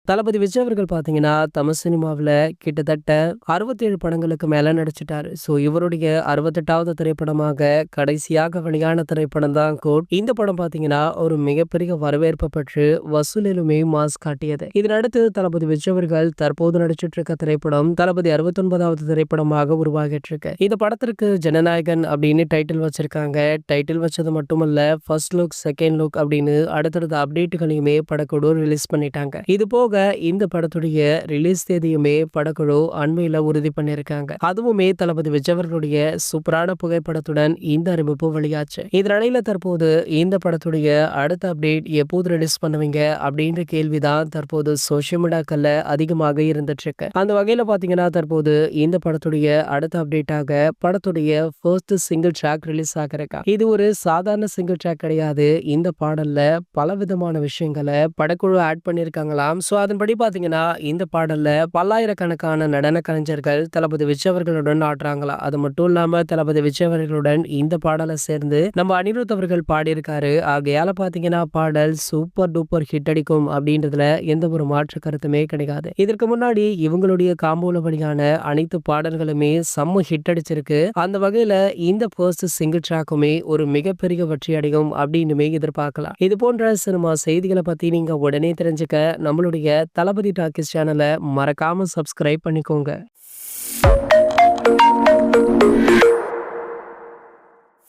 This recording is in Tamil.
தளபதி விஜய் அவர்கள் பார்த்தீங்கன்னா, தமிழ் சினிமாவுல கிட்டத்தட்ட 67 படங்களுக்கு மேல நடிச்சுட்டாரு. இவருடைய 68வது திரைப்படமாக கடைசியாக வெளியான திரைப்படம் தான் கோட். இந்த படம் பார்த்தீங்கன்னா, ஒரு மிகப்பெரிய வரவேற்பு பெற்று வசூலிலுமே மாஸ் காட்டியது. இதனடுத்து தளபதி விஜய் அவர்கள் தற்போது நடிச்சிட்டு இருக்க திரைப்படம் தளபதி 69வது திரைப்படமாக உருவாகிட்டு இருக்கு. இந்த படத்திற்கு ஜனநாயகன் அப்படின்னு டைட்டில் வச்சிருக்காங்க. டைட்டில் வச்சது மட்டுமல்ல, ஃபர்ஸ்ட் லுக், செகண்ட் லுக் அப்படின்னு அடுத்தடுத்த அப்டேட்டுகளையுமே படக்குழு ரிலீஸ் பண்ணிட்டாங்க. இது போக இந்த படத்துடைய ரிலீஸ் தேதியுமே படக்குழு அண்மையில உறுதி பண்ணிருக்காங்க. அதுவுமே தளபதி விஜய் அவர்களுடைய சூப்பரான புகைப்படத்துடன் இந்த அறிவிப்பு வெளியாச்சு. இதனிடையில தற்போது இந்த படத்துடைய அடுத்த அப்டேட் எப்போது ரிலீஸ் பண்ணுவீங்க அப்படின்ற கேள்விதான் தற்போது சோசியல் மீடியாக்கள்ல அதிகமாக இருந்துட்டு இருக்கு. அந்த வகையில பாத்தீங்கன்னா, தற்போது இந்த படத்துடைய அடுத்த அப்டேட்டாக படத்துடைய ஃபர்ஸ்ட் சிங்கிள் ட்ராக் ரிலீஸ் ஆகிருக்கா. இது ஒரு சாதாரண சிங்கிள் ட்ராக் கிடையாது. இந்த பாடல்ல பலவிதமான விஷயங்களை படக்குழு ஆட் பண்ணிருக்காங்களாம். அதன்படி பாத்தீங்கன்னா, இந்த பாடல்ல பல்லாயிரக்கணக்கான நடன கலைஞர்கள் தளபதி விஜய் அவர்களுடன் ஆடுறாங்களா. அது மட்டும் இல்லாம தளபதி விஜய் அவர்களுடன் இந்த பாடலை சேர்ந்து நம்ம அனிருத் அவர்கள் பாடியிருக்காரு. ஆகையால பாத்தீங்கன்னா, பாடல் சூப்பர் டூப்பர் ஹிட் அடிக்கும் அப்படின்றதுல எந்த ஒரு மாற்று கருத்துமே கிடையாது. இதற்கு முன்னாடி இவங்களுடைய காம்போல வழியான அனைத்து பாடல்களுமே செம்ம ஹிட் அடிச்சிருக்கு. அந்த வகையில இந்த ஃபர்ஸ்ட் சிங்கிள் ட்ராக்குமே ஒரு மிகப்பெரிய வெற்றி அடையும் அப்படின்னுமே எதிர்பார்க்கலாம். இது போன்ற சினிமா செய்திகளை பத்தி நீங்க உடனே தெரிஞ்சுக்க நம்மளுடைய தளபதி டாக்கீஸ் சேனலை மறக்காம சப்ஸ்கிரைப் பண்ணிக்கோங்க.